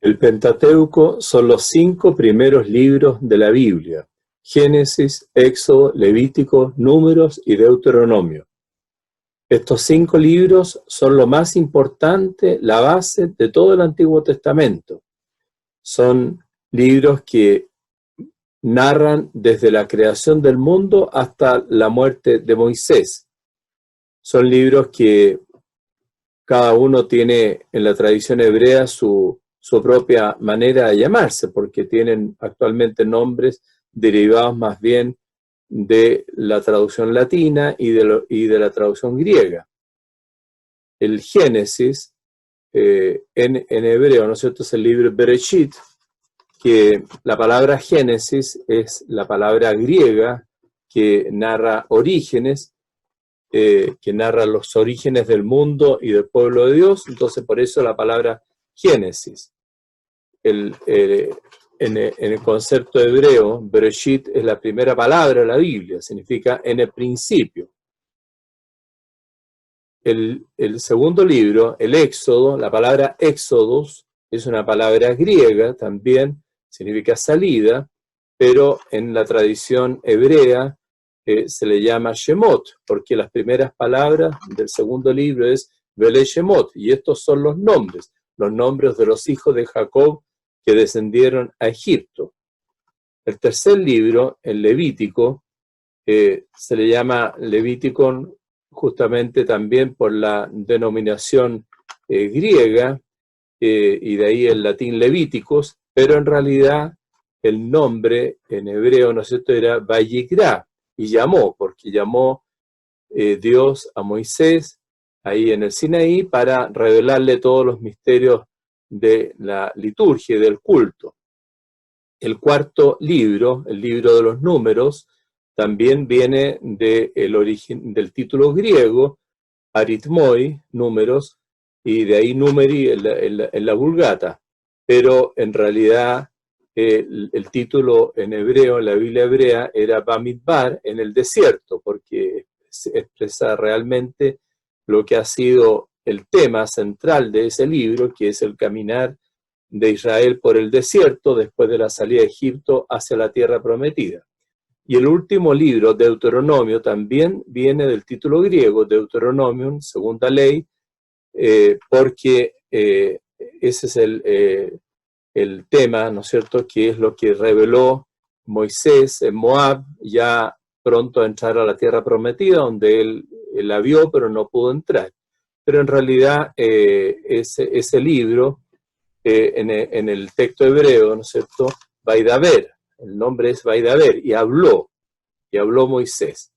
El Pentateuco son los 5 primeros libros de la Biblia: Génesis, Éxodo, Levítico, Números y Deuteronomio. Estos 5 libros son lo más importante, la base de todo el Antiguo Testamento. Son libros que narran desde la creación del mundo hasta la muerte de Moisés. Son libros que cada uno tiene en la tradición hebrea su propia manera de llamarse, porque tienen actualmente nombres derivados más bien de la traducción latina y de la traducción griega. El Génesis, en hebreo, ¿no es cierto?, es el libro Bereshit, que la palabra Génesis es la palabra griega que narra orígenes, que narra los orígenes del mundo y del pueblo de Dios. Entonces por eso la palabra Génesis. En el concepto hebreo, Bereshit es la primera palabra de la Biblia, significa en el principio. El segundo libro, el Éxodo, la palabra Éxodos es una palabra griega también, significa salida, pero en la tradición hebrea se le llama Shemot, porque las primeras palabras del segundo libro es Vele Shemot, y estos son los nombres de los hijos de Jacob que descendieron a Egipto. El tercer libro, el Levítico, se le llama Levítico justamente también por la denominación griega, y de ahí el latín Levíticos, pero en realidad el nombre en hebreo, ¿no es cierto?, era Vayikra, y llamó, porque llamó Dios a Moisés ahí en el Sinaí para revelarle todos los misterios de la liturgia y del culto. El cuarto libro, el libro de los números, también viene del origen del título griego, aritmoi, números, y de ahí numeri en la Vulgata. Pero en realidad el título en hebreo, en la Biblia hebrea, era Bamidbar, en el desierto, porque expresa realmente lo que ha sido el tema central de ese libro, que es el caminar de Israel por el desierto después de la salida de Egipto hacia la tierra prometida. Y el último libro, Deuteronomio, también viene del título griego, Deuteronomium, segunda ley, porque ese es el tema, ¿no es cierto?, que es lo que reveló Moisés en Moab, ya pronto a entrar a la tierra prometida, donde él la vio, pero no pudo entrar. Pero en realidad ese libro, en el texto hebreo, ¿no es cierto?, Vaidaber, el nombre es Vaidaber, y habló Moisés.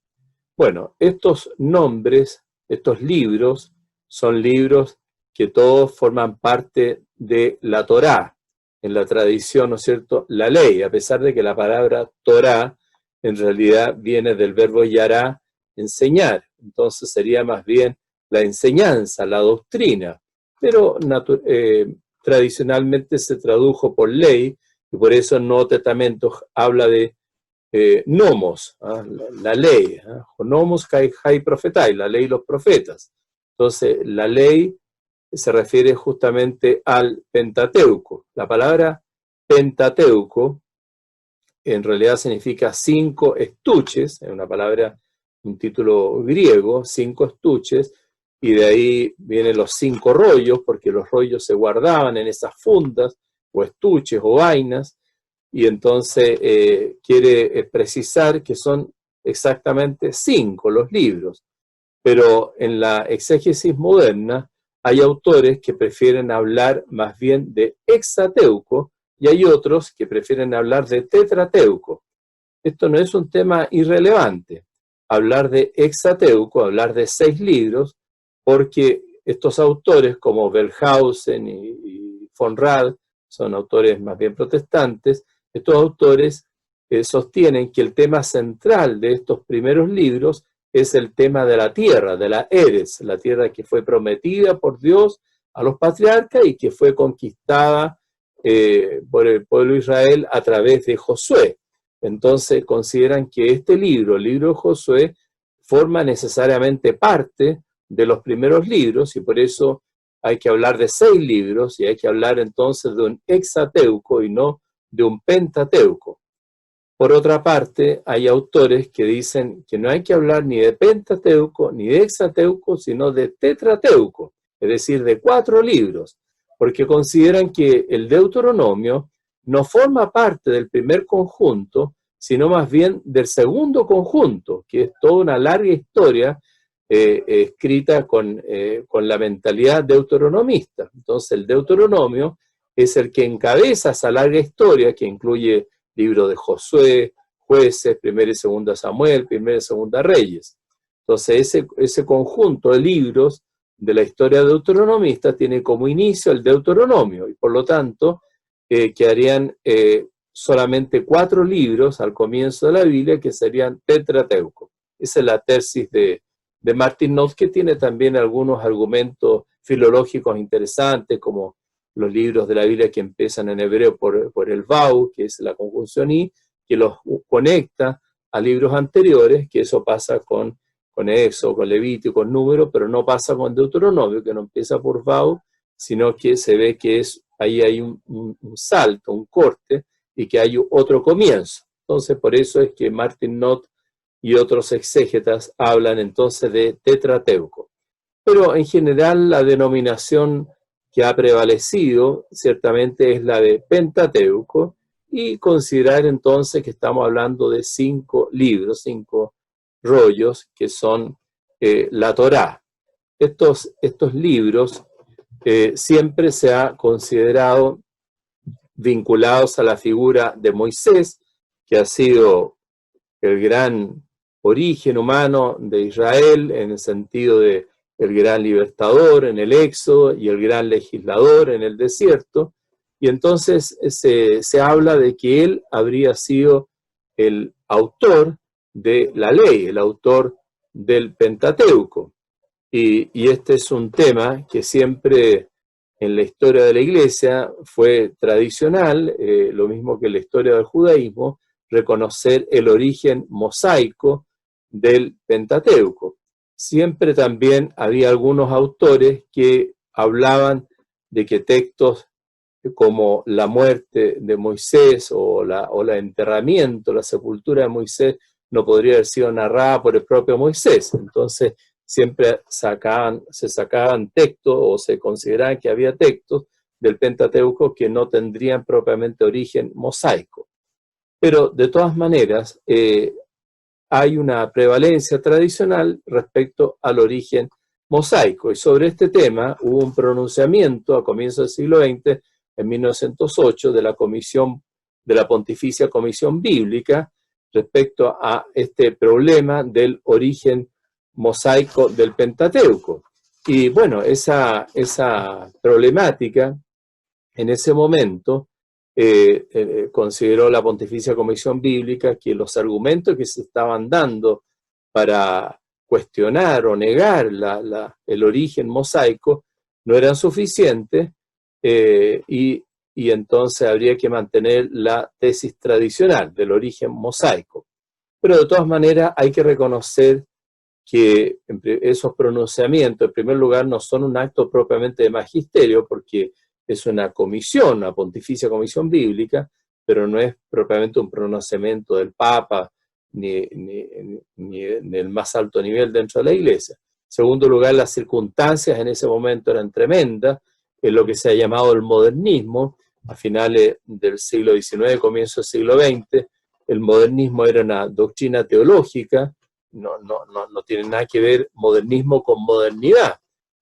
Bueno, estos nombres, estos libros, son libros que todos forman parte de la Torá, en la tradición, ¿no es cierto?, la ley, a pesar de que la palabra Torá en realidad viene del verbo yará, enseñar. Entonces sería más bien la enseñanza, la doctrina, pero tradicionalmente se tradujo por ley, y por eso el Nuevo Testamento habla de nomos, la ley, nomos kai profetai, la ley y los profetas. Entonces la ley se refiere justamente al Pentateuco. La palabra Pentateuco en realidad significa 5 estuches, es una palabra, un título griego, 5 estuches, y de ahí vienen los 5 rollos, porque los rollos se guardaban en esas fundas, o estuches, o vainas, y entonces quiere precisar que son exactamente 5 los libros. Pero en la exégesis moderna hay autores que prefieren hablar más bien de hexateuco, y hay otros que prefieren hablar de tetrateuco. Esto no es un tema irrelevante, hablar de hexateuco, hablar de 6 libros, porque estos autores como Wellhausen y von Rad, son autores más bien protestantes, estos autores sostienen que el tema central de estos primeros libros es el tema de la tierra, de la Eretz, la tierra que fue prometida por Dios a los patriarcas y que fue conquistada por el pueblo de Israel a través de Josué. Entonces consideran que este libro, el libro de Josué, forma necesariamente parte de los primeros libros, y por eso hay que hablar de 6 libros y hay que hablar entonces de un hexateuco y no de un pentateuco. Por otra parte, hay autores que dicen que no hay que hablar ni de pentateuco ni de hexateuco, sino de tetrateuco, es decir, de 4 libros, porque consideran que el Deuteronomio no forma parte del primer conjunto, sino más bien del segundo conjunto, que es toda una larga historia escrita con la mentalidad deuteronomista. Entonces el Deuteronomio es el que encabeza esa larga historia que incluye libro de Josué, Jueces, Primera y Segunda Samuel, Primera y Segunda Reyes. Entonces ese conjunto de libros de la historia deuteronomista tiene como inicio el Deuteronomio y por lo tanto quedarían solamente 4 libros al comienzo de la Biblia que serían tetrateucos. Esa es la tesis de Martin Knott, que tiene también algunos argumentos filológicos interesantes, como los libros de la Biblia que empiezan en hebreo por el Vau, que es la conjunción I, que los conecta a libros anteriores, que eso pasa con Éxodo, con Levítico, con Número, pero no pasa con Deuteronomio, que no empieza por Vau, sino que se ve que ahí hay un salto, un corte, y que hay otro comienzo. Entonces, por eso es que Martin Knott y otros exégetas hablan entonces de tetrateuco. Pero en general la denominación que ha prevalecido ciertamente es la de pentateuco, y considerar entonces que estamos hablando de 5 libros, 5 rollos que son la Torá. Estos libros siempre se ha considerado vinculados a la figura de Moisés, que ha sido el gran origen humano de Israel en el sentido de el gran libertador en el Éxodo y el gran legislador en el desierto, y entonces se habla de que él habría sido el autor de la ley, el autor del Pentateuco. Y este es un tema que siempre en la historia de la Iglesia fue tradicional, lo mismo que en la historia del judaísmo, reconocer el origen mosaico del Pentateuco. Siempre también había algunos autores que hablaban de que textos como la muerte de Moisés o el enterramiento, la sepultura de Moisés, no podría haber sido narrada por el propio Moisés. Entonces, siempre se sacaban textos o se consideraban que había textos del Pentateuco que no tendrían propiamente origen mosaico. Pero, de todas maneras, hay una prevalencia tradicional respecto al origen mosaico. Y sobre este tema hubo un pronunciamiento a comienzos del siglo XX, en 1908, de la Pontificia Comisión Bíblica respecto a este problema del origen mosaico del Pentateuco. Y bueno, esa problemática en ese momento consideró la Pontificia Comisión Bíblica que los argumentos que se estaban dando para cuestionar o negar el origen mosaico no eran suficientes, y entonces habría que mantener la tesis tradicional del origen mosaico. Pero de todas maneras hay que reconocer que esos pronunciamientos, en primer lugar, no son un acto propiamente de magisterio, porque es una comisión, una pontificia comisión bíblica, pero no es propiamente un pronunciamiento del Papa ni del más alto nivel dentro de la Iglesia. En segundo lugar, las circunstancias en ese momento eran tremendas, en lo que se ha llamado el modernismo. A finales del siglo XIX, comienzo del siglo XX, el modernismo era una doctrina teológica, no tiene nada que ver modernismo con modernidad.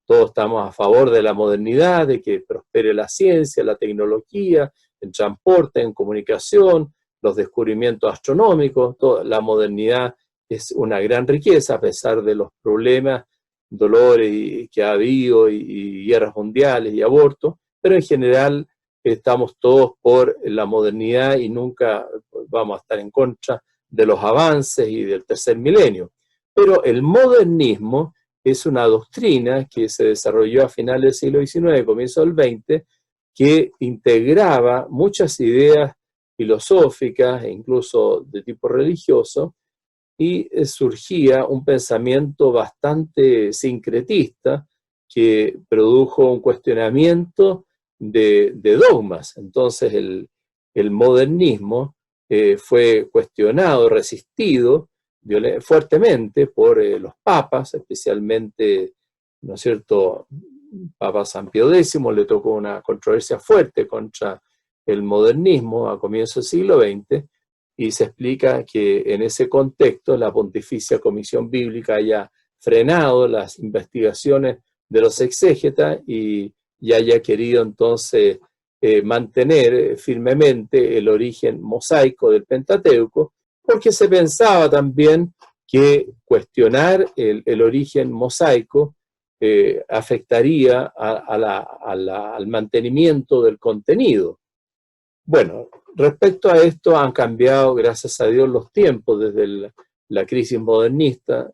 Todos estamos a favor de la modernidad, de que prospere la ciencia, la tecnología, el transporte, en comunicación, los descubrimientos astronómicos. Toda la modernidad es una gran riqueza a pesar de los problemas, dolores que ha habido y guerras mundiales y abortos, pero en general estamos todos por la modernidad y nunca vamos a estar en contra de los avances y del tercer milenio. Pero el modernismo es una doctrina que se desarrolló a finales del siglo XIX, comienzo del XX, que integraba muchas ideas filosóficas e incluso de tipo religioso, y surgía un pensamiento bastante sincretista que produjo un cuestionamiento de dogmas. Entonces el modernismo fue cuestionado, resistido fuertemente por los papas, especialmente, ¿no es cierto?, Papa San Pío X le tocó una controversia fuerte contra el modernismo a comienzos del siglo XX, y se explica que en ese contexto la Pontificia Comisión Bíblica haya frenado las investigaciones de los exégetas y haya querido entonces mantener firmemente el origen mosaico del Pentateuco, porque se pensaba también que cuestionar el origen mosaico afectaría al mantenimiento del contenido. Bueno, respecto a esto han cambiado, gracias a Dios, los tiempos desde la crisis modernista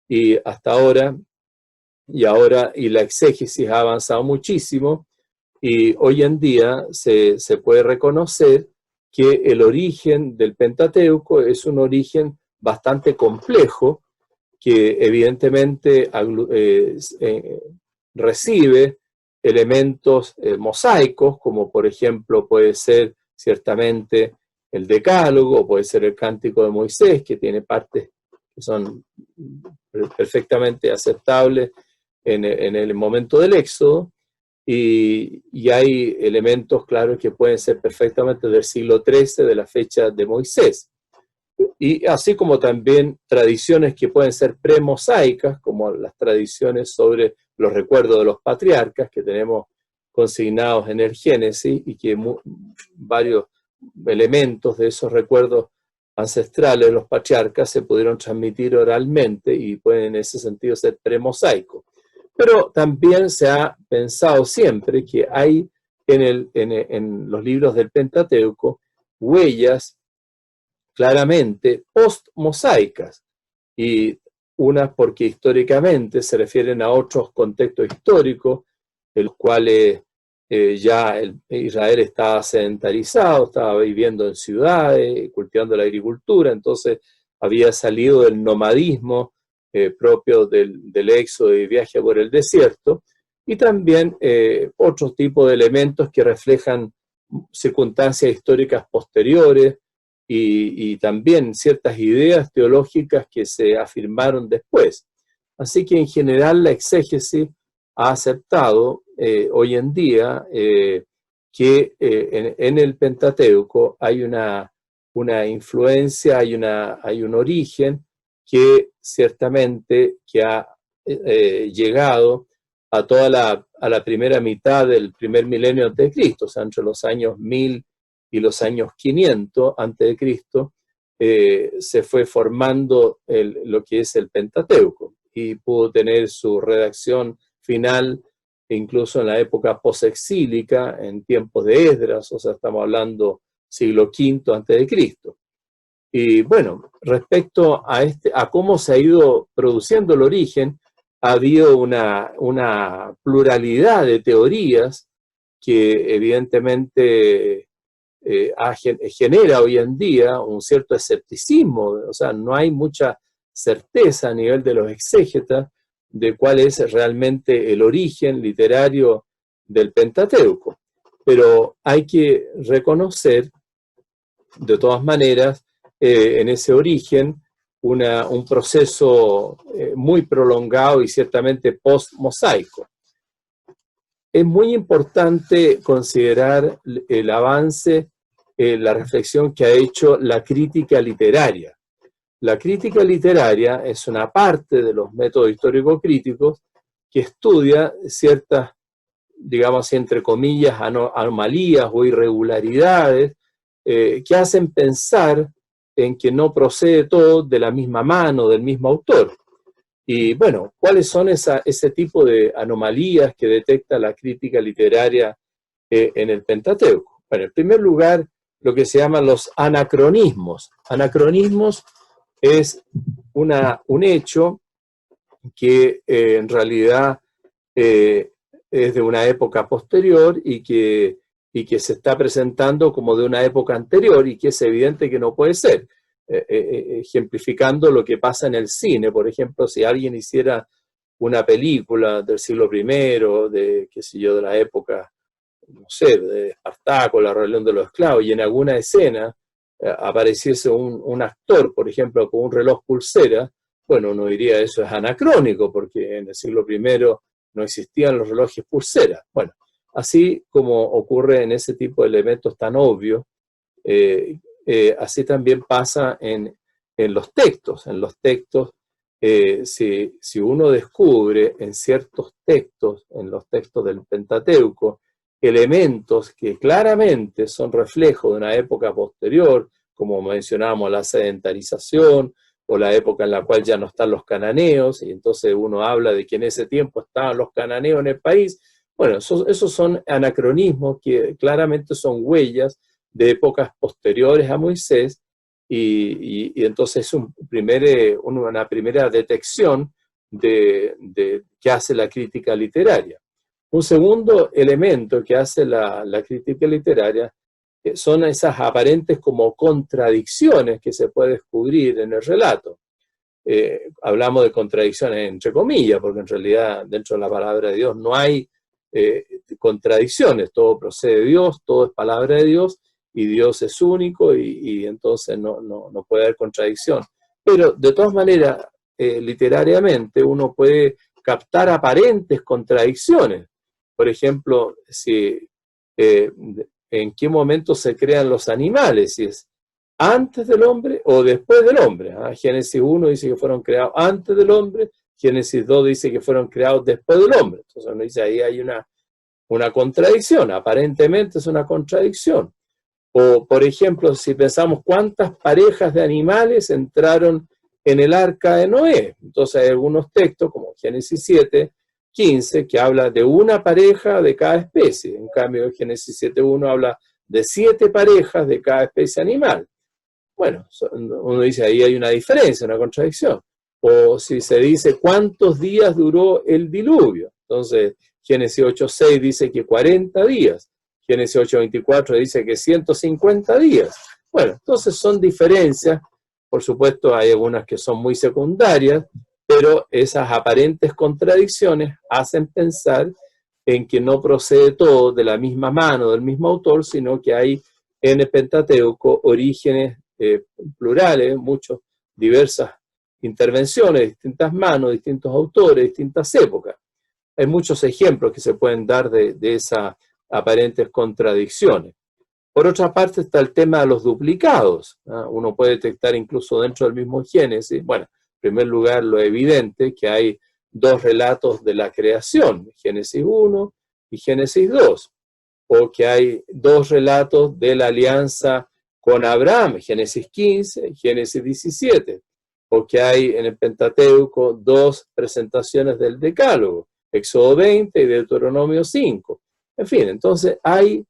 y hasta ahora, y la exégesis ha avanzado muchísimo, y hoy en día se puede reconocer que el origen del Pentateuco es un origen bastante complejo, que evidentemente recibe elementos mosaicos, como por ejemplo puede ser ciertamente el Decálogo, puede ser el Cántico de Moisés, que tiene partes que son perfectamente aceptables en el momento del Éxodo, y hay elementos, claro, que pueden ser perfectamente del siglo XIII, de la fecha de Moisés. Y así como también tradiciones que pueden ser premosaicas, como las tradiciones sobre los recuerdos de los patriarcas que tenemos consignados en el Génesis, y que varios elementos de esos recuerdos ancestrales de los patriarcas se pudieron transmitir oralmente y pueden en ese sentido ser premosaicos. Pero también se ha pensado siempre que hay en los libros del Pentateuco huellas claramente post-mosaicas, y unas porque históricamente se refieren a otros contextos históricos, en los cuales ya Israel estaba sedentarizado, estaba viviendo en ciudades, cultivando la agricultura, entonces había salido del nomadismo propio del éxodo y viaje por el desierto, y también otros tipos de elementos que reflejan circunstancias históricas posteriores, y también ciertas ideas teológicas que se afirmaron después. Así que en general la exégesis ha aceptado hoy en día que en el Pentateuco hay una influencia, hay un origen que ciertamente que ha llegado a la primera mitad del primer milenio antes de Cristo, o sea, entre los años 1000 y los años 500 antes de Cristo, se fue formando lo que es el Pentateuco, y pudo tener su redacción final incluso en la época posexílica, en tiempos de Esdras, o sea, estamos hablando siglo V antes de Cristo. Y bueno, respecto a cómo se ha ido produciendo el origen, ha habido una pluralidad de teorías que evidentemente genera hoy en día un cierto escepticismo, o sea, no hay mucha certeza a nivel de los exégetas de cuál es realmente el origen literario del Pentateuco, pero hay que reconocer de todas maneras en ese origen un proceso muy prolongado y ciertamente post-mosaico. Es muy importante considerar el avance, la reflexión que ha hecho la crítica literaria. La crítica literaria es una parte de los métodos histórico-críticos que estudia ciertas, digamos, entre comillas, anomalías o irregularidades que hacen pensar en que no procede todo de la misma mano, del mismo autor. Y bueno, ¿cuáles son ese tipo de anomalías que detecta la crítica literaria en el Pentateuco? Bueno, en primer lugar, lo que se llaman los anacronismos. Anacronismos es un hecho que en realidad es de una época posterior y que se está presentando como de una época anterior, y que es evidente que no puede ser. Ejemplificando lo que pasa en el cine, por ejemplo, si alguien hiciera una película del siglo I, de, qué sé yo, de la época, no sé, de Espartaco, la rebelión de los esclavos, y en alguna escena apareciese un actor, por ejemplo, con un reloj pulsera, bueno, uno diría eso es anacrónico, porque en el siglo I no existían los relojes pulsera. Bueno, así como ocurre en ese tipo de elementos tan obvios, así también pasa en los textos. En los textos, si uno descubre en ciertos textos, en los textos del Pentateuco, elementos que claramente son reflejos de una época posterior, como mencionábamos la sedentarización, o la época en la cual ya no están los cananeos, y entonces uno habla de que en ese tiempo estaban los cananeos en el país. Bueno, esos son anacronismos que claramente son huellas de épocas posteriores a Moisés, y entonces es una primera detección que hace la crítica literaria. Un segundo elemento que hace la crítica literaria son esas aparentes como contradicciones que se puede descubrir en el relato. Hablamos de contradicciones entre comillas, porque en realidad dentro de la palabra de Dios no hay contradicciones, todo procede de Dios, todo es palabra de Dios, y Dios es único, y entonces no puede haber contradicción. Pero de todas maneras, literariamente uno puede captar aparentes contradicciones. Por ejemplo, en qué momento se crean los animales, si es antes del hombre o después del hombre. Génesis 1 dice que fueron creados antes del hombre, Génesis 2 dice que fueron creados después del hombre. Entonces uno dice, ahí hay una contradicción, aparentemente es una contradicción. O, por ejemplo, si pensamos cuántas parejas de animales entraron en el arca de Noé. Entonces hay algunos textos, como Génesis 7:15, que habla de una pareja de cada especie. En cambio, Génesis 7:1 habla de 7 parejas de cada especie animal. Bueno, uno dice, ahí hay una diferencia, una contradicción. O si se dice cuántos días duró el diluvio. Entonces, Génesis 8:6 dice que 40 días. Génesis 8:24 dice que 150 días. Bueno, entonces son diferencias. Por supuesto, hay algunas que son muy secundarias, pero esas aparentes contradicciones hacen pensar en que no procede todo de la misma mano, del mismo autor, sino que hay en el Pentateuco orígenes plurales, diversas intervenciones, distintas manos, distintos autores, distintas épocas. Hay muchos ejemplos que se pueden dar de esas aparentes contradicciones. Por otra parte está el tema de los duplicados. Uno puede detectar incluso dentro del mismo Génesis, bueno, en primer lugar lo evidente que hay 2 relatos de la creación, Génesis 1 y Génesis 2, o que hay 2 relatos de la alianza con Abraham, Génesis 15, Génesis 17, o que hay en el Pentateuco 2 presentaciones del Decálogo, Éxodo 20 y Deuteronomio 5. En fin, entonces hay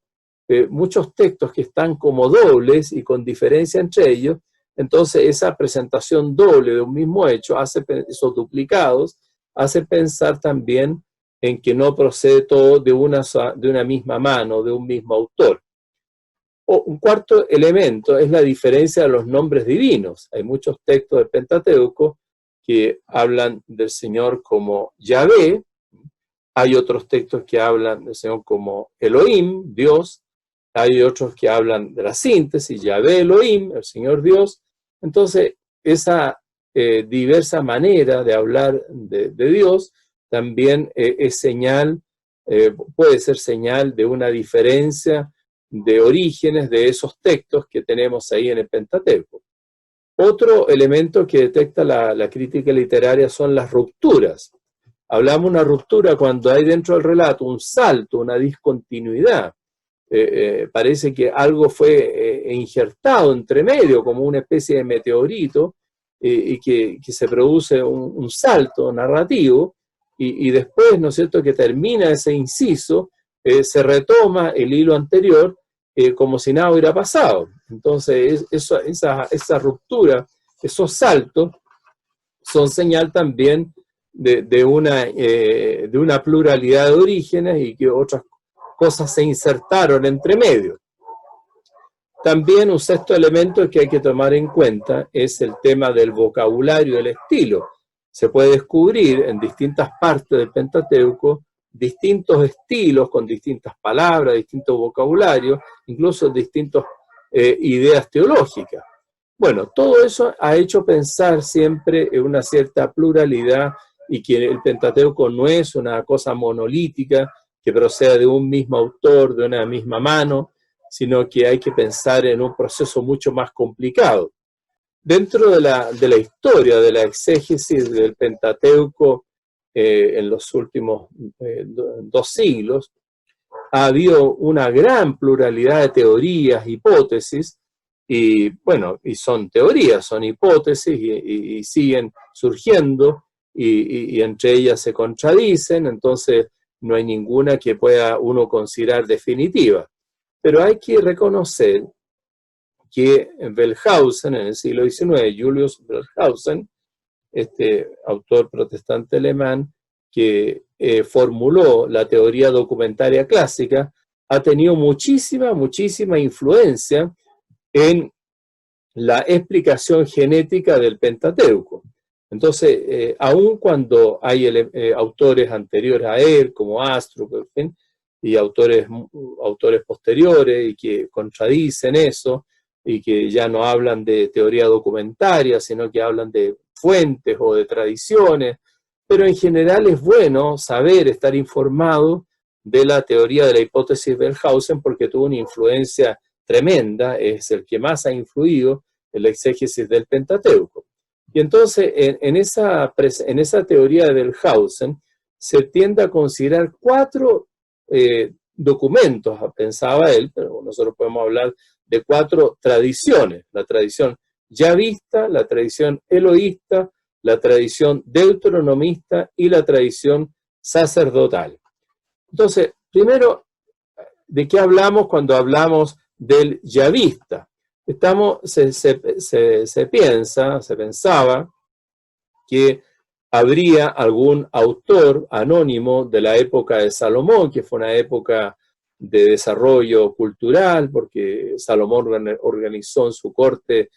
muchos textos que están como dobles y con diferencia entre ellos. Entonces esa presentación doble de un mismo hecho, esos duplicados, hace pensar también en que no procede todo de una misma mano, de un mismo autor. Un cuarto elemento es la diferencia de los nombres divinos. Hay muchos textos del Pentateuco que hablan del Señor como Yahvé. Hay otros textos que hablan del Señor como Elohim, Dios. Hay otros que hablan de la síntesis, Yahvé Elohim, el Señor Dios. Entonces, esa diversa manera de hablar de Dios también es señal, puede ser señal de una diferencia de orígenes de esos textos que tenemos ahí en el Pentateuco. Otro elemento que detecta la crítica literaria son las rupturas. Hablamos de una ruptura cuando hay dentro del relato un salto, una discontinuidad. Parece que algo fue injertado entre medio, como una especie de meteorito, y que se produce un salto narrativo, y después, ¿no es cierto?, que termina ese inciso, se retoma el hilo anterior como si nada hubiera pasado. Entonces, esa ruptura, esos saltos, son señal también de una pluralidad de orígenes y que otras cosas se insertaron entre medio. También un sexto elemento que hay que tomar en cuenta es el tema del vocabulario, del estilo. se puede descubrir en distintas partes del Pentateuco distintos estilos con distintas palabras, distintos vocabularios, incluso distintas ideas teológicas. Bueno, todo eso ha hecho pensar siempre en una cierta pluralidad y que el Pentateuco no es una cosa monolítica que proceda de un mismo autor, de una misma mano, sino que hay que pensar en un proceso mucho más complicado. Dentro de la historia de la exégesis del Pentateuco en los últimos 2 siglos, ha habido una gran pluralidad de teorías, hipótesis, y bueno, y son teorías, son hipótesis, y siguen surgiendo, y entre ellas se contradicen, entonces no hay ninguna que pueda uno considerar definitiva. Pero hay que reconocer que Wellhausen, en el siglo XIX, Julius Wellhausen, este autor protestante alemán, que formuló la teoría documentaria clásica, ha tenido muchísima influencia en la explicación genética del Pentateuco. Entonces, aun cuando hay autores anteriores a él, como Astrup, en fin, y autores posteriores y que contradicen eso, y que ya no hablan de teoría documentaria, sino que hablan de fuentes o de tradiciones, pero en general es bueno saber, estar informado de la teoría de la hipótesis de Wellhausen, porque tuvo una influencia tremenda, es el que más ha influido en la exégesis del Pentateuco. Y entonces, en esa teoría de Wellhausen, se tiende a considerar 4 documentos, pensaba él, pero nosotros podemos hablar de 4 tradiciones: la tradición yavista, la tradición eloísta, la tradición deuteronomista y la tradición sacerdotal. Entonces, primero, ¿de qué hablamos cuando hablamos del yavista? Se pensaba que habría algún autor anónimo de la época de Salomón, que fue una época de desarrollo cultural, porque Salomón organizó en su corte,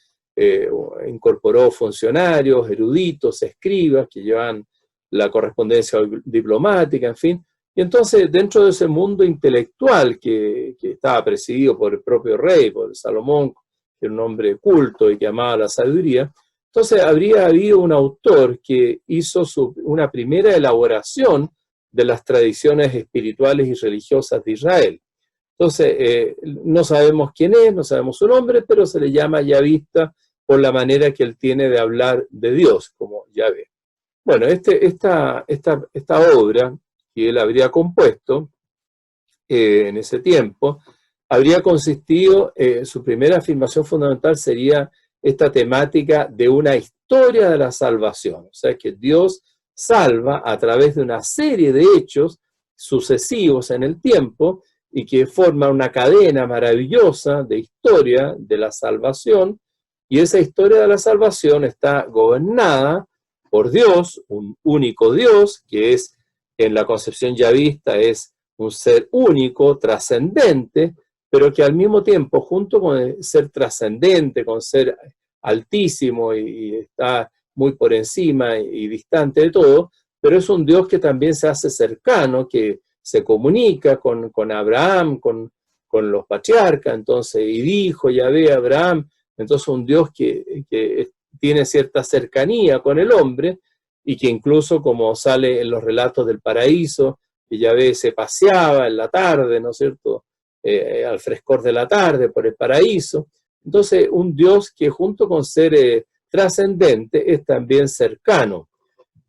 incorporó funcionarios, eruditos, escribas, que llevan la correspondencia diplomática, en fin. Y entonces, dentro de ese mundo intelectual que estaba presidido por el propio rey, por Salomón, que era un hombre culto y que amaba la sabiduría, entonces habría habido un autor que hizo una primera elaboración de las tradiciones espirituales y religiosas de Israel. Entonces, no sabemos quién es, no sabemos su nombre, pero se le llama yavista por la manera que él tiene de hablar de Dios, como Yahvé. Bueno, esta obra que él habría compuesto en ese tiempo, habría consistido, su primera afirmación fundamental sería esta temática de una historia de la salvación, o sea, que Dios salva a través de una serie de hechos sucesivos en el tiempo y que forma una cadena maravillosa de historia de la salvación, y esa historia de la salvación está gobernada por Dios, un único Dios, que es, en la concepción yavista, es un ser único, trascendente, pero que al mismo tiempo, junto con ser trascendente, con ser altísimo y está muy por encima y distante de todo, pero es un Dios que también se hace cercano, que se comunica con Abraham, con los patriarcas, entonces, y dijo Yahvé a Abraham, entonces un Dios que tiene cierta cercanía con el hombre, y que incluso, como sale en los relatos del paraíso, que Yahvé se paseaba en la tarde, ¿no es cierto?, al frescor de la tarde por el paraíso. Entonces, un Dios que junto con ser trascendente es también cercano.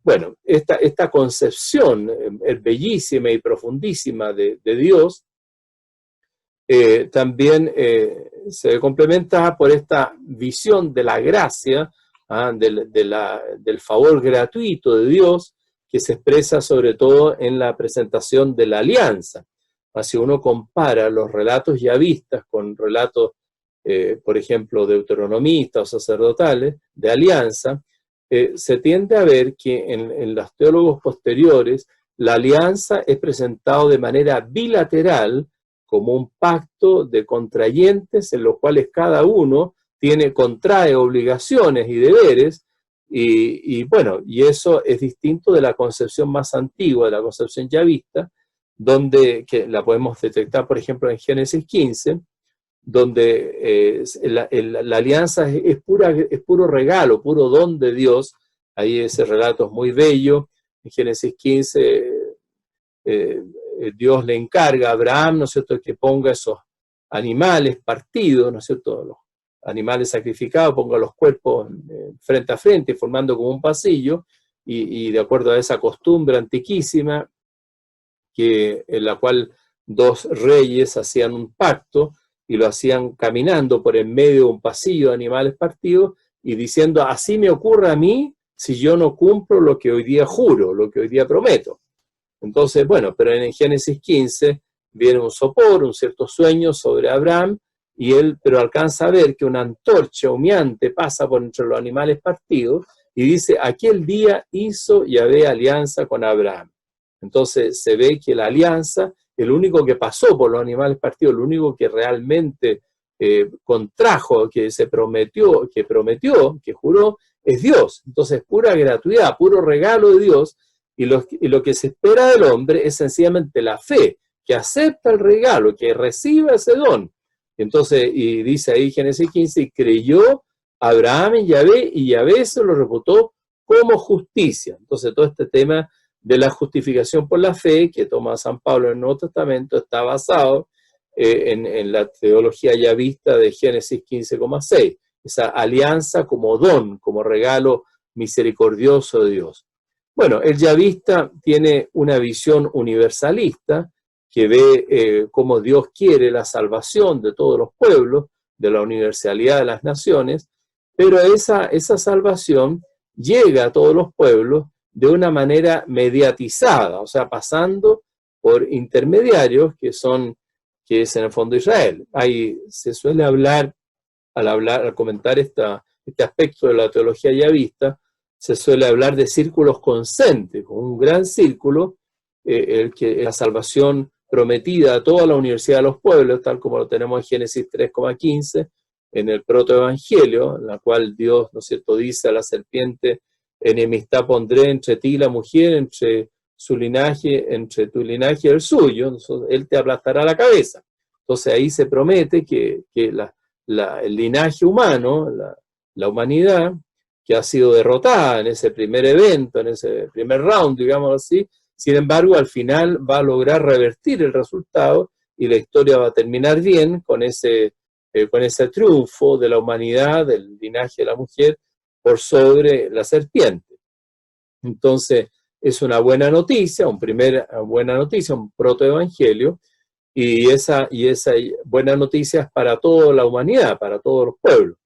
Bueno, esta concepción bellísima y profundísima de Dios también se complementa por esta visión de la gracia, del favor gratuito de Dios, que se expresa sobre todo en la presentación de la alianza. Si uno compara los relatos yavistas con relatos, por ejemplo, deuteronomistas o sacerdotales de alianza, se tiende a ver que en los teólogos posteriores la alianza es presentado de manera bilateral como un pacto de contrayentes en los cuales cada uno contrae obligaciones y deberes, Y bueno, y eso es distinto de la concepción más antigua, de la concepción yavista, donde que la podemos detectar, por ejemplo, en Génesis 15, donde la alianza es puro regalo, puro don de Dios. Ahí ese relato es muy bello. En Génesis 15, Dios le encarga a Abraham, ¿no es cierto?, que ponga esos animales partidos, ¿no es cierto?, los animales sacrificados, ponga los cuerpos frente a frente, formando como un pasillo, y de acuerdo a esa costumbre antiquísima, en la cual dos reyes hacían un pacto, y lo hacían caminando por en medio de un pasillo de animales partidos, y diciendo, así me ocurre a mí si yo no cumplo lo que hoy día juro, lo que hoy día prometo. Entonces, bueno, pero en Génesis 15 viene un sopor, un cierto sueño sobre Abraham, y él pero alcanza a ver que una antorcha humeante pasa por entre los animales partidos, y dice, aquel día hizo Yahvé alianza con Abraham. Entonces se ve que la alianza, el único que pasó por los animales partidos, el único que realmente contrajo, que prometió, que juró, es Dios. Entonces pura gratuidad, puro regalo de Dios, y lo que se espera del hombre es sencillamente la fe, que acepta el regalo, que reciba ese don. Entonces, y dice ahí Génesis 15, y creyó Abraham en Yahvé, y Yahvé se lo reputó como justicia. Entonces todo este tema de la justificación por la fe que toma San Pablo en el Nuevo Testamento está basado en la teología yavista de Génesis 15,6, esa alianza como don, como regalo misericordioso de Dios. Bueno, el yavista tiene una visión universalista que ve cómo Dios quiere la salvación de todos los pueblos, de la universalidad de las naciones, pero esa salvación llega a todos los pueblos de una manera mediatizada, o sea, pasando por intermediarios que es en el fondo Israel. Ahí se suele hablar, al comentar este aspecto de la teología yavista, se suele hablar de círculos concéntricos, un gran círculo, el que la salvación prometida a toda la universidad de los pueblos, tal como lo tenemos en Génesis 3,15, en el protoevangelio, en la cual Dios, ¿no es cierto?, dice a la serpiente, enemistad pondré entre ti y la mujer, entre su linaje, entre tu linaje y el suyo, entonces, él te aplastará la cabeza. Entonces ahí se promete que el linaje humano, la humanidad, que ha sido derrotada en ese primer evento, en ese primer round, digamos así, sin embargo, al final va a lograr revertir el resultado y la historia va a terminar bien con ese triunfo de la humanidad, del linaje de la mujer, por sobre la serpiente. Entonces, es una buena noticia, un protoevangelio, y esa buena noticia es para toda la humanidad, para todos los pueblos.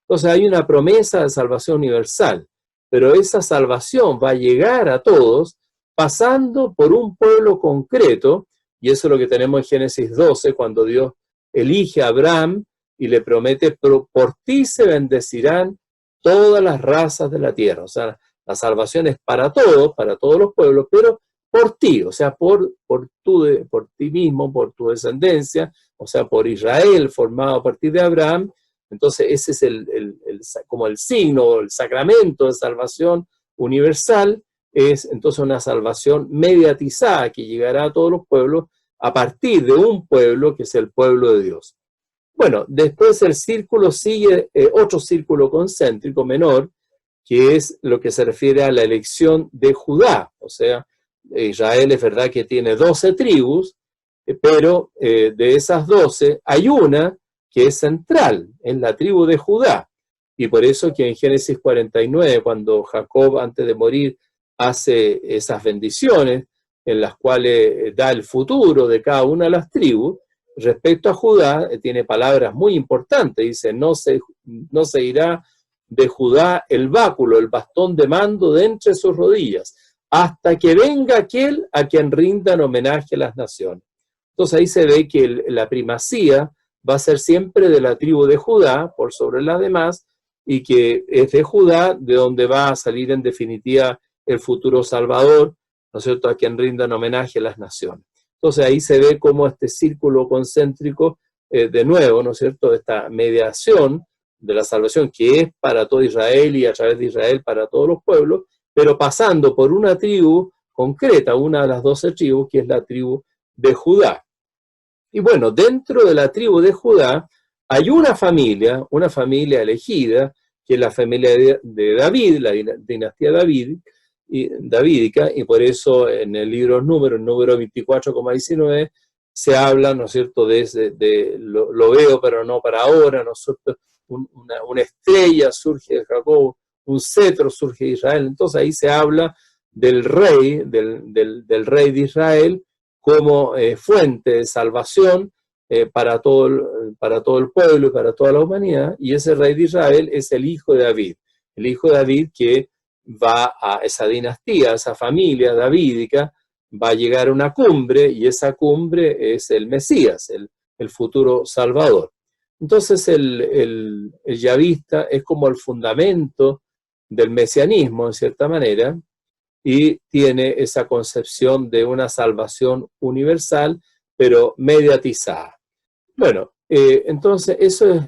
Entonces hay una promesa de salvación universal, pero esa salvación va a llegar a todos pasando por un pueblo concreto, y eso es lo que tenemos en Génesis 12, cuando Dios elige a Abraham y le promete, por ti se bendecirán todas las razas de la tierra. O sea, la salvación es para todos los pueblos, pero por ti, o sea, por ti mismo, por tu descendencia, o sea, por Israel, formado a partir de Abraham. Entonces ese es como el signo, el sacramento de salvación universal, es entonces una salvación mediatizada que llegará a todos los pueblos a partir de un pueblo que es el pueblo de Dios. Bueno, después el círculo sigue otro círculo concéntrico menor, que es lo que se refiere a la elección de Judá. O sea, Israel es verdad que tiene 12 tribus, pero de esas 12 hay una que es central, en la tribu de Judá. Y por eso que en Génesis 49, cuando Jacob antes de morir hace esas bendiciones en las cuales da el futuro de cada una de las tribus, respecto a Judá tiene palabras muy importantes. Dice, no se irá de Judá el báculo, el bastón de mando de entre sus rodillas, hasta que venga aquel a quien rindan homenaje a las naciones. Entonces ahí se ve que la primacía va a ser siempre de la tribu de Judá por sobre las demás, y que es de Judá de donde va a salir en definitiva el futuro Salvador, ¿no es cierto?, a quien rindan homenaje a las naciones. Entonces ahí se ve cómo este círculo concéntrico, de nuevo, ¿no es cierto?, esta mediación de la salvación, que es para todo Israel y a través de Israel para todos los pueblos, pero pasando por una tribu concreta, una de las 12 tribus, que es la tribu de Judá. Y bueno, dentro de la tribu de Judá hay una familia elegida, que es la familia de David, la dinastía davídica, y por eso en el libro Números, número 24,19, se habla, ¿no es cierto?, lo veo, pero no para ahora, ¿no es cierto? Una estrella surge de Jacob, un cetro surge de Israel. Entonces ahí se habla del rey, del rey de Israel, como fuente de salvación para todo el pueblo y para toda la humanidad, y ese rey de Israel es el hijo de David que va a esa dinastía, a esa familia davídica, va a llegar a una cumbre, y esa cumbre es el Mesías, el futuro Salvador. Entonces el yavista es como el fundamento del mesianismo, en cierta manera, y tiene esa concepción de una salvación universal, pero mediatizada. Bueno, entonces eso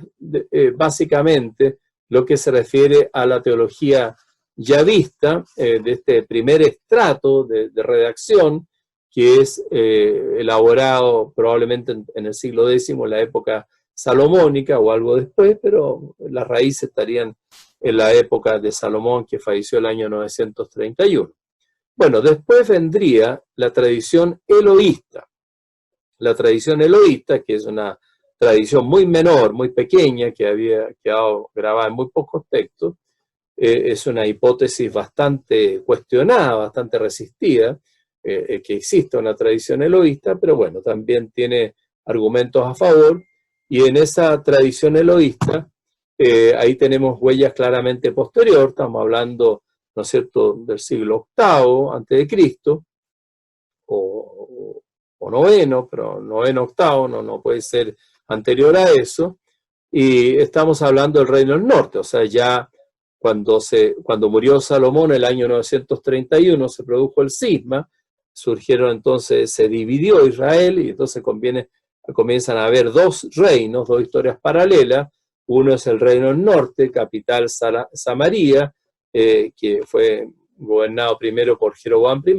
es básicamente lo que se refiere a la teología yavista, de este primer estrato de redacción, que es elaborado probablemente en el siglo X, en la época salomónica o algo después, pero las raíces estarían en la época de Salomón, que falleció el año 931. Bueno, después vendría la tradición eloísta. La tradición eloísta, que es una tradición muy menor, muy pequeña, que había quedado grabada en muy pocos textos, es una hipótesis bastante cuestionada, bastante resistida, que existe una tradición eloísta, pero bueno, también tiene argumentos a favor, y en esa tradición eloísta, ahí tenemos huellas claramente posterior, estamos hablando, ¿no es cierto?, del siglo VIII antes de Cristo, o noveno, pero noveno, octavo, no puede ser anterior a eso, y estamos hablando del Reino del Norte, o sea, ya cuando murió Salomón en el año 931 se produjo el cisma, se dividió Israel, y entonces comienzan a haber dos reinos, dos historias paralelas. Uno es el Reino del Norte, capital Samaria, que fue gobernado primero por Jeroboam I,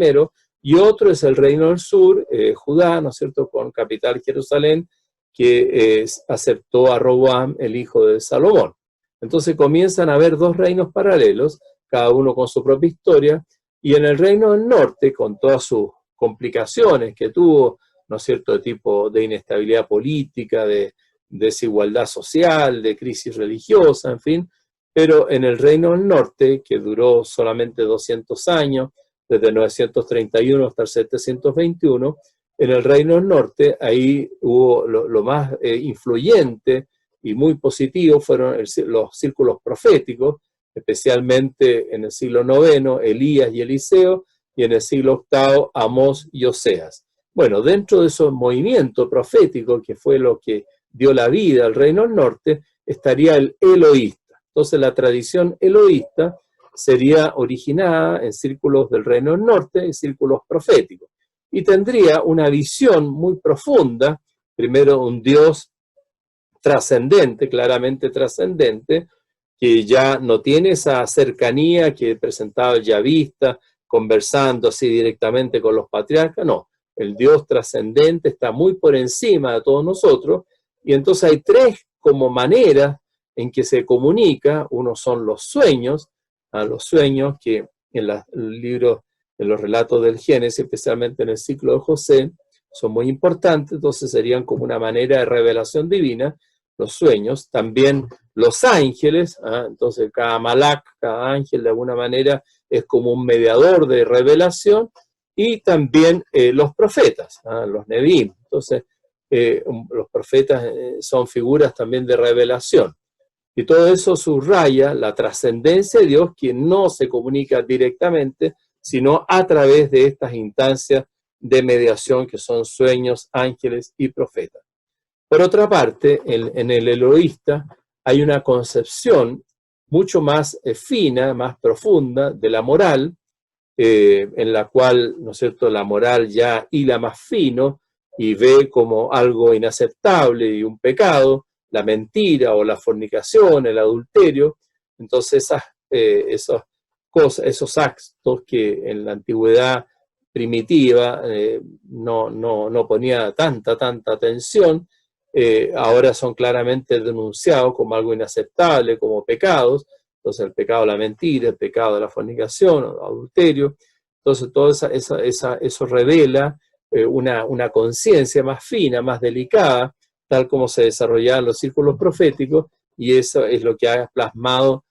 y otro es el Reino del Sur, Judá, ¿no es cierto?, con capital Jerusalén, que aceptó a Roboam, el hijo de Salomón. Entonces comienzan a haber dos reinos paralelos, cada uno con su propia historia, y en el Reino del Norte, con todas sus complicaciones que tuvo, ¿no es cierto?, de tipo de inestabilidad política, de desigualdad social, de crisis religiosa, en fin, pero en el Reino del Norte, que duró solamente 200 años, desde 931 hasta el 721, en el Reino del Norte, ahí hubo lo más influyente y muy positivo fueron los círculos proféticos, especialmente en el siglo IX, Elías y Eliseo, y en el siglo VIII, Amós y Oseas. Bueno, dentro de esos movimientos proféticos, que fue lo que dio la vida al Reino del Norte, estaría el eloísta. Entonces la tradición eloísta sería originada en círculos del Reino del Norte, en círculos proféticos, y tendría una visión muy profunda, primero un Dios trascendente, claramente trascendente, que ya no tiene esa cercanía que presentaba el yavista, conversando así directamente con los patriarcas. No, el Dios trascendente está muy por encima de todos nosotros, y entonces hay tres como maneras en que se comunica. Uno son los sueños que en los libros, en los relatos del Génesis, especialmente en el ciclo de José, son muy importantes. Entonces serían como una manera de revelación divina, los sueños. También los ángeles, entonces cada malak, cada ángel de alguna manera es como un mediador de revelación, y también los profetas, los Nevi'im. Entonces los profetas son figuras también de revelación. Y todo eso subraya la trascendencia de Dios, que no se comunica directamente, sino a través de estas instancias de mediación que son sueños, ángeles y profetas. Por otra parte, en el eloísta hay una concepción mucho más fina, más profunda de la moral, en la cual, ¿no es cierto?, la moral ya hila más fino y ve como algo inaceptable y un pecado la mentira o la fornicación, el adulterio. Entonces esas cosas, esos actos que en la antigüedad primitiva no ponía tanta atención, ahora son claramente denunciados como algo inaceptable, como pecados. Entonces el pecado de la mentira, el pecado de la fornicación, el adulterio. Entonces todo eso revela una conciencia más fina, más delicada, tal como se desarrollaban los círculos proféticos, y eso es lo que ha plasmado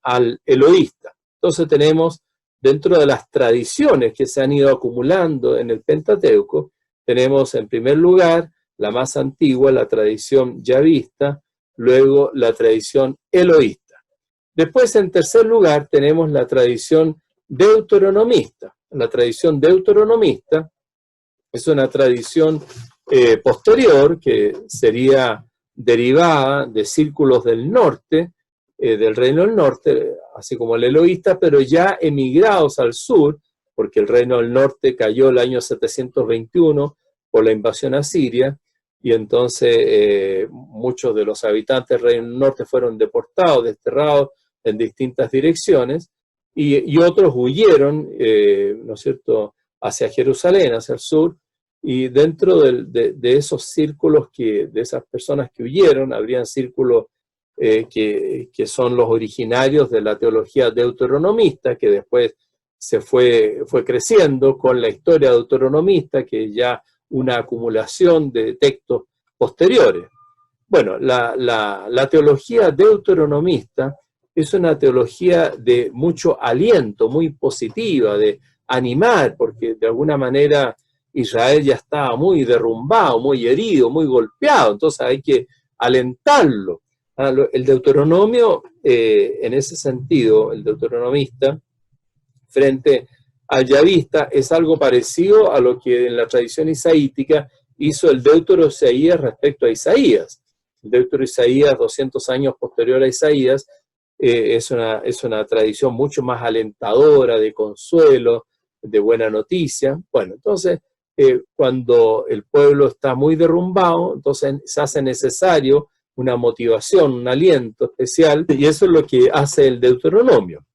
al eloísta. Entonces tenemos, dentro de las tradiciones que se han ido acumulando en el Pentateuco, tenemos en primer lugar la más antigua, la tradición yavista, luego la tradición eloísta. Después, en tercer lugar, tenemos la tradición deuteronomista. La tradición deuteronomista es una tradición posterior que sería derivada de círculos del norte, del Reino del Norte, así como el eloísta, pero ya emigrados al sur, porque el Reino del Norte cayó el año 721 por la invasión asiria, y entonces muchos de los habitantes del Reino del Norte fueron deportados, desterrados en distintas direcciones, y otros huyeron, ¿no es cierto?, hacia Jerusalén, hacia el sur, y dentro de esos círculos, de esas personas que huyeron, habrían círculos que son los originarios de la teología deuteronomista, que después se fue creciendo con la historia deuteronomista, que es ya una acumulación de textos posteriores. Bueno, la teología deuteronomista es una teología de mucho aliento, muy positiva, de animar, porque de alguna manera Israel ya estaba muy derrumbado, muy herido, muy golpeado, entonces hay que alentarlo. El Deuteronomio, en ese sentido, el deuteronomista, frente al yavista, es algo parecido a lo que en la tradición isaítica hizo el Deutero Isaías respecto a Isaías. El Deutero Isaías, 200 años posterior a Isaías, es una tradición mucho más alentadora, de consuelo, de buena noticia. Bueno, entonces, cuando el pueblo está muy derrumbado, entonces se hace necesario una motivación, un aliento especial, y eso es lo que hace el Deuteronomio.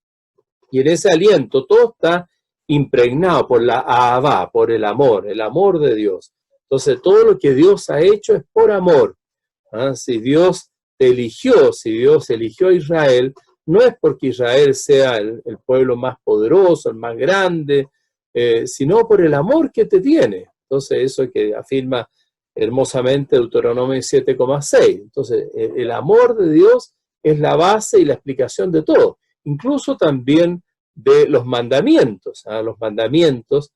Y en ese aliento todo está impregnado por la ahavá, por el amor de Dios. Entonces todo lo que Dios ha hecho es por amor. Si Dios te eligió, si Dios eligió a Israel, no es porque Israel sea el pueblo más poderoso, el más grande, sino por el amor que te tiene. Entonces eso que afirma hermosamente Deuteronomio 7,6. Entonces el amor de Dios es la base y la explicación de todo, incluso también de los mandamientos. Los mandamientos,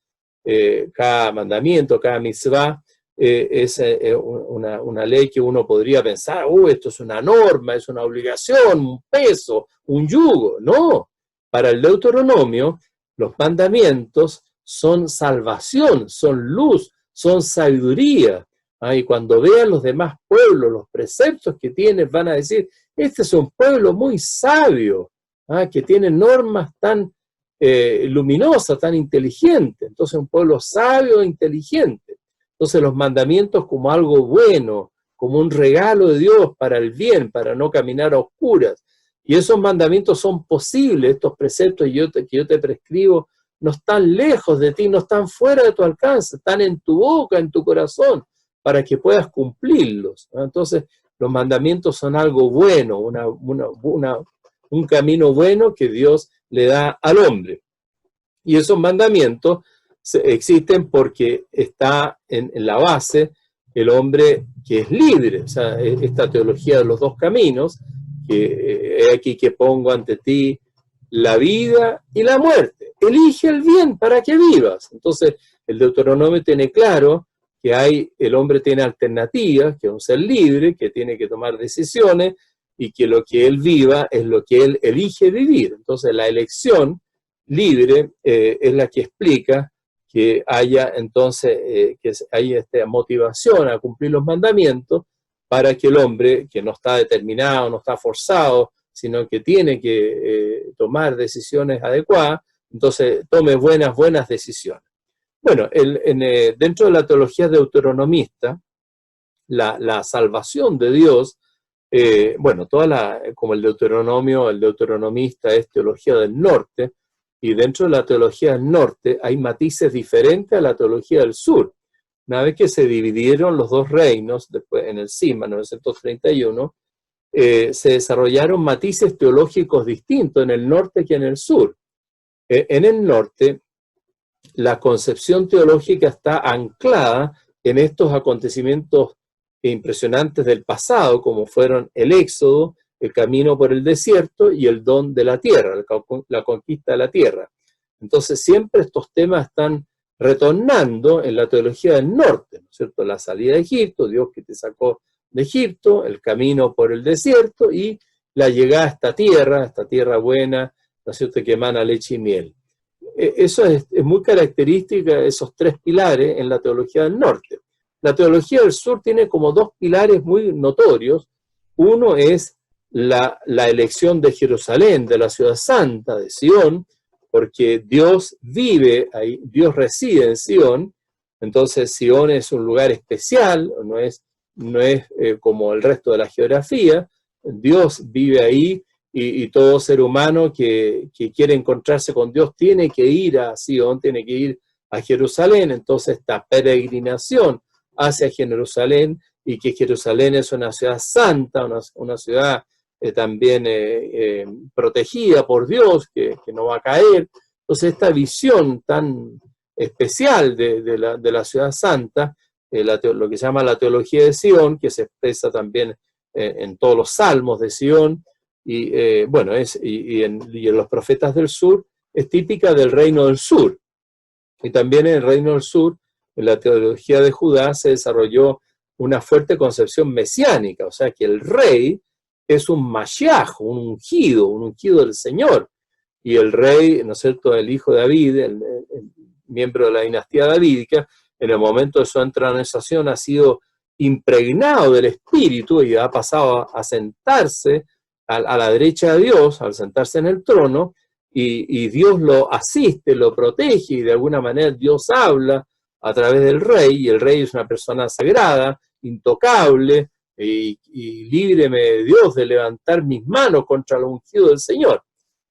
cada mandamiento, cada mitzvah, es una ley que uno podría pensar, esto es una norma, es una obligación, un peso, un yugo. No, para el Deuteronomio, los mandamientos son salvación, son luz, son sabiduría. Y cuando vean los demás pueblos, los preceptos que tienen, van a decir, este es un pueblo muy sabio, que tiene normas tan luminosas, tan inteligentes. Entonces, un pueblo sabio e inteligente. Entonces, los mandamientos como algo bueno, como un regalo de Dios para el bien, para no caminar a oscuras. Y esos mandamientos son posibles, estos preceptos que yo te prescribo, no están lejos de ti, no están fuera de tu alcance, están en tu boca, en tu corazón, para que puedas cumplirlos. Entonces, los mandamientos son algo bueno, un camino bueno que Dios le da al hombre. Y esos mandamientos existen porque está en la base el hombre que es libre. O sea, esta teología de los dos caminos, que he aquí que pongo ante ti la vida y la muerte. Elige el bien para que vivas. Entonces, el Deuteronomio tiene claro que el hombre tiene alternativas, que es un ser libre, que tiene que tomar decisiones, y que lo que él viva es lo que él elige vivir. Entonces, la elección libre es la que explica que haya entonces esta motivación a cumplir los mandamientos, para que el hombre, que no está determinado, no está forzado, sino que tiene que tomar decisiones adecuadas, entonces tome buenas decisiones. Bueno, dentro de la teología deuteronomista, la salvación de Dios bueno, como el Deuteronomio, el deuteronomista es teología del norte, y dentro de la teología del norte hay matices diferentes a la teología del sur. Una vez que se dividieron los dos reinos, después en el CIMA, 931, se desarrollaron matices teológicos distintos en el norte que en el sur. En el norte, la concepción teológica está anclada en estos acontecimientos impresionantes del pasado, como fueron el Éxodo, el camino por el desierto y el don de la tierra, la conquista de la tierra. Entonces siempre estos temas están retornando en la teología del norte, ¿no es cierto? La salida de Egipto, Dios que te sacó de Egipto, el camino por el desierto y la llegada a esta tierra buena, ¿no es cierto?, que emana leche y miel. Eso es muy característica de esos tres pilares en la teología del norte. La teología del sur tiene como dos pilares muy notorios. Uno es la elección de Jerusalén, de la ciudad santa, de Sion, porque Dios vive ahí, Dios reside en Sion. Entonces Sion es un lugar especial, no es como el resto de la geografía. Dios vive ahí y todo ser humano que quiere encontrarse con Dios tiene que ir a Sion, tiene que ir a Jerusalén. Entonces esta peregrinación hacia Jerusalén, y que Jerusalén es una ciudad santa, una ciudad también protegida por Dios, que no va a caer. Entonces esta visión tan especial de la ciudad santa, lo que se llama la teología de Sion, que se expresa también en todos los salmos de Sion, y bueno, y en los profetas del sur, es típica del reino del sur. Y también en el reino del sur, en la teología de Judá, se desarrolló una fuerte concepción mesiánica, o sea que el rey es un Mashiach, un ungido del Señor. Y el rey, ¿no es cierto?, el hijo de David, el miembro de la dinastía davídica, en el momento de su entronización ha sido impregnado del Espíritu y ha pasado a sentarse a la derecha de Dios, al sentarse en el trono, y Dios lo asiste, lo protege, y de alguna manera Dios habla a través del rey, y el rey es una persona sagrada, intocable, y líbreme Dios de levantar mis manos contra el ungido del Señor.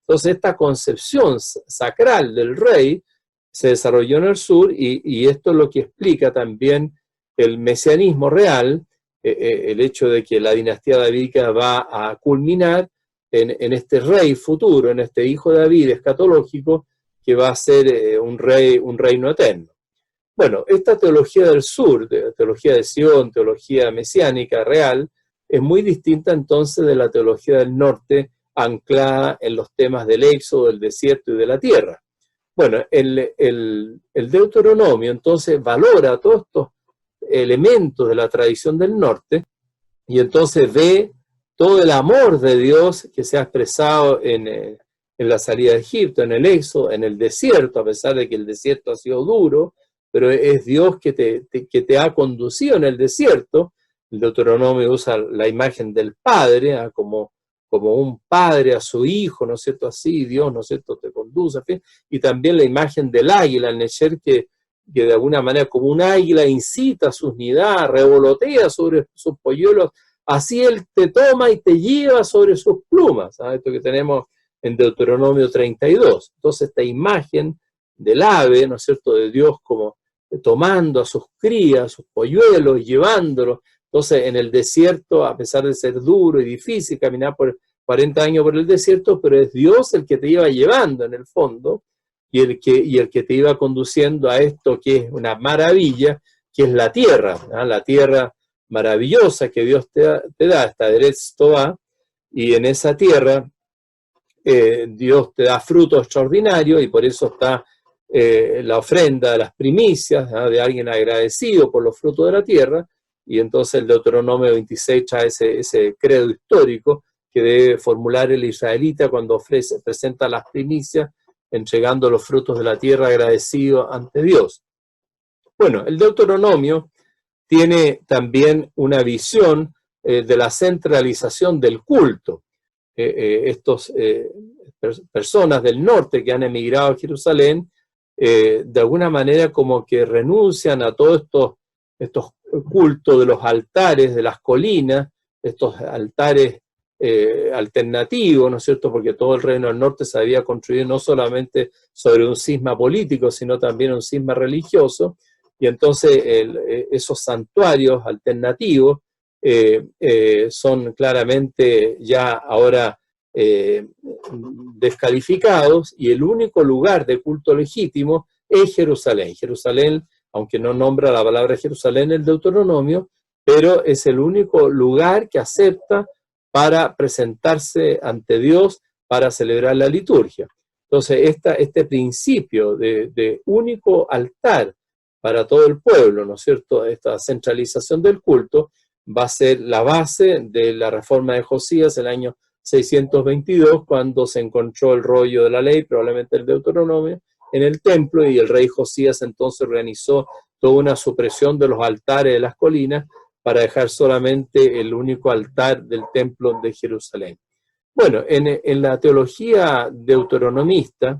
Entonces esta concepción sacral del rey se desarrolló en el sur, y esto es lo que explica también el mesianismo real, el hecho de que la dinastía davídica va a culminar en este rey futuro, en este hijo de David escatológico, que va a ser un reino eterno. Bueno, esta teología del sur, teología de Sion, teología mesiánica real, es muy distinta entonces de la teología del norte, anclada en los temas del éxodo, del desierto y de la tierra. Bueno, el Deuteronomio entonces valora todos estos elementos de la tradición del norte, y entonces ve todo el amor de Dios que se ha expresado en la salida de Egipto, en el éxodo, en el desierto, a pesar de que el desierto ha sido duro, pero es Dios que te ha conducido en el desierto. El Deuteronomio usa la imagen del padre, como un padre a su hijo, ¿no es cierto? Así Dios, ¿no es cierto?, te conduce, ¿sí? Y también la imagen del águila, el Nesher, que de alguna manera como un águila incita a sus nidadas, revolotea sobre sus polluelos, así Él te toma y te lleva sobre sus plumas, ¿sabes? Esto que tenemos en Deuteronomio 32. Entonces esta imagen del ave, ¿no es cierto?, de Dios como tomando a sus crías, a sus polluelos, llevándolos. Entonces en el desierto, a pesar de ser duro y difícil caminar por 40 años por el desierto, pero es Dios el que te iba llevando en el fondo, y el que te iba conduciendo a esto que es una maravilla, que es la tierra, ¿no? La tierra maravillosa que Dios te da, esta Eretz Toá, y en esa tierra Dios te da fruto extraordinario, y por eso está la ofrenda de las primicias, ¿no?, de alguien agradecido por los frutos de la tierra, y entonces el Deuteronomio 26 trae ese credo histórico que debe formular el israelita cuando presenta las primicias, entregando los frutos de la tierra agradecido ante Dios. Bueno, el Deuteronomio tiene también una visión de la centralización del culto. Estos personas del norte que han emigrado a Jerusalén, de alguna manera como que renuncian a todos estos cultos de los altares, de las colinas, estos altares alternativos, ¿no es cierto?, porque todo el reino del norte se había construido no solamente sobre un cisma político, sino también un cisma religioso, y entonces esos santuarios alternativos son claramente ya ahora descalificados, y el único lugar de culto legítimo es Jerusalén. Jerusalén, aunque no nombra la palabra Jerusalén en el Deuteronomio, pero es el único lugar que acepta para presentarse ante Dios para celebrar la liturgia. Entonces, este principio de único altar para todo el pueblo, ¿no es cierto?, esta centralización del culto, va a ser la base de la reforma de Josías el año 622, cuando se encontró el rollo de la ley, probablemente el Deuteronomio, en el templo, y el rey Josías entonces organizó toda una supresión de los altares de las colinas para dejar solamente el único altar del templo de Jerusalén. Bueno, en la teología deuteronomista,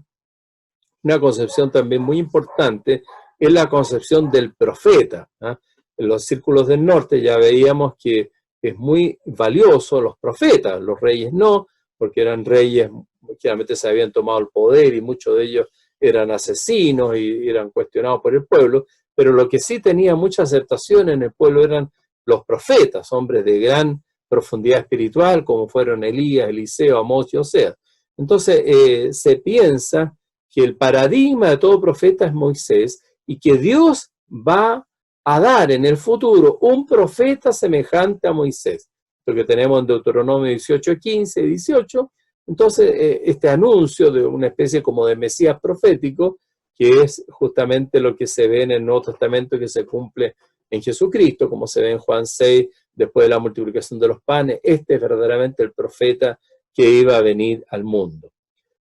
una concepción también muy importante es la concepción del profeta, ¿eh? En los círculos del norte ya veíamos que es muy valioso los profetas, los reyes no, porque eran reyes que realmente se habían tomado el poder y muchos de ellos eran asesinos y eran cuestionados por el pueblo, pero lo que sí tenía mucha aceptación en el pueblo eran los profetas, hombres de gran profundidad espiritual, como fueron Elías, Eliseo, Amós y Oseas. Entonces se piensa que el paradigma de todo profeta es Moisés, y que Dios va a dar en el futuro un profeta semejante a Moisés, lo que tenemos en Deuteronomio 18, 15 y 18. Entonces, este anuncio de una especie como de Mesías profético, que es justamente lo que se ve en el Nuevo Testamento, que se cumple en Jesucristo, como se ve en Juan 6, después de la multiplicación de los panes. Este es verdaderamente el profeta que iba a venir al mundo.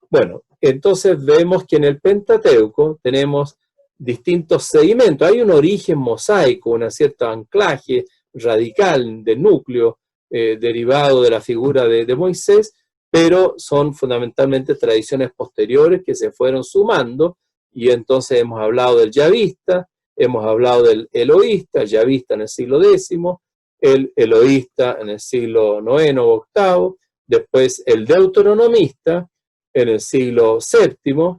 Bueno, entonces vemos que en el Pentateuco tenemos distintos sedimentos. Hay un origen mosaico, un cierto anclaje radical de núcleo derivado de la figura de Moisés, pero son fundamentalmente tradiciones posteriores que se fueron sumando, y entonces hemos hablado del yavista, hemos hablado del eloísta, el yavista en el siglo X, el eloísta en el siglo IX o VIII, después el deuteronomista en el siglo VII,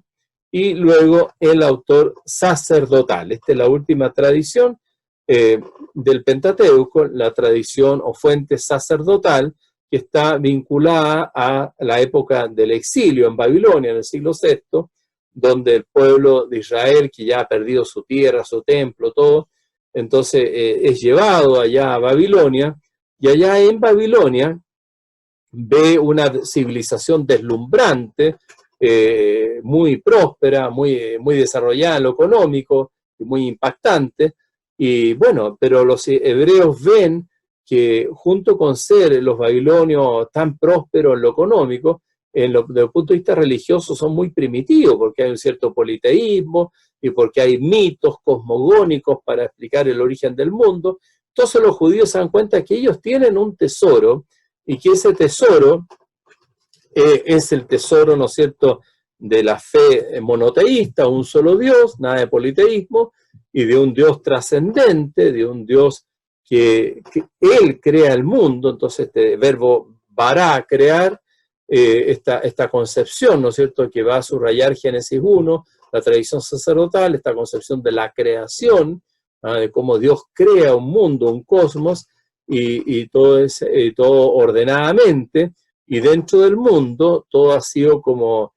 y luego el autor sacerdotal. Esta es la última tradición del Pentateuco, la tradición o fuente sacerdotal, que está vinculada a la época del exilio en Babilonia, en el siglo VI, donde el pueblo de Israel, que ya ha perdido su tierra, su templo, todo, entonces es llevado allá a Babilonia, y allá en Babilonia ve una civilización deslumbrante, muy próspera, muy desarrollada en lo económico, muy impactante, y bueno, pero los hebreos ven que junto con ser los babilonios tan prósperos en lo económico, desde el punto de vista religioso son muy primitivos, porque hay un cierto politeísmo y porque hay mitos cosmogónicos para explicar el origen del mundo. Entonces los judíos se dan cuenta que ellos tienen un tesoro, y que ese tesoro es el tesoro, ¿no es cierto?, de la fe monoteísta, un solo Dios, nada de politeísmo, y de un Dios trascendente, de un Dios que Él crea el mundo. Entonces este verbo bara, crear, esta concepción, ¿no es cierto?, que va a subrayar Génesis 1, la tradición sacerdotal, esta concepción de la creación, de cómo Dios crea un mundo, un cosmos, y todo ordenadamente, y dentro del mundo todo ha sido como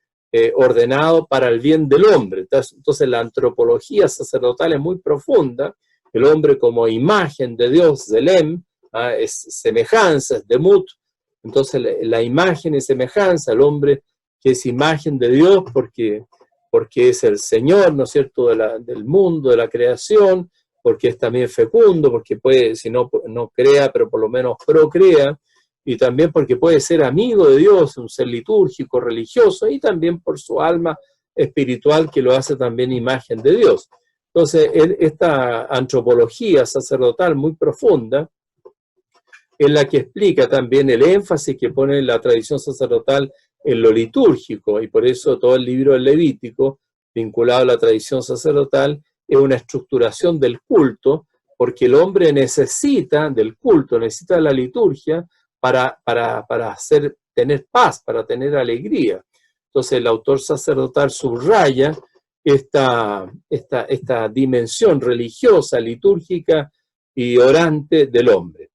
ordenado para el bien del hombre. Entonces la antropología sacerdotal es muy profunda, el hombre como imagen de Dios, Zelem, es semejanza, es demut. Entonces la imagen y semejanza, el hombre que es imagen de Dios porque es el Señor, ¿no es cierto?, del mundo, de la creación, porque es también fecundo, porque puede, si no crea, pero por lo menos procrea, y también porque puede ser amigo de Dios, un ser litúrgico, religioso, y también por su alma espiritual, que lo hace también imagen de Dios. Entonces, esta antropología sacerdotal muy profunda es la que explica también el énfasis que pone la tradición sacerdotal en lo litúrgico, y por eso todo el libro del Levítico, vinculado a la tradición sacerdotal, es una estructuración del culto, porque el hombre necesita del culto, necesita de la liturgia para tener paz, para tener alegría. Entonces el autor sacerdotal subraya esta dimensión religiosa, litúrgica y orante del hombre.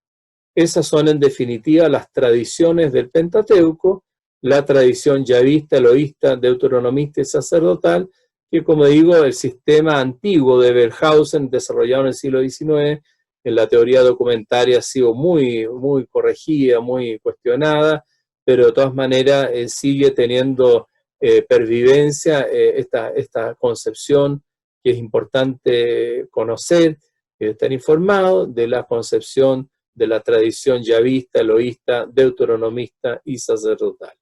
Esas son en definitiva las tradiciones del Pentateuco, la tradición yavista, eloísta, deuteronomista y sacerdotal, que como digo, el sistema antiguo de Wellhausen, desarrollado en el siglo XIX, en la teoría documentaria ha sido muy, muy corregida, muy cuestionada, pero de todas maneras sigue teniendo pervivencia esta concepción que es importante conocer, estar informado de la concepción de la tradición yavista, eloísta, deuteronomista y sacerdotal.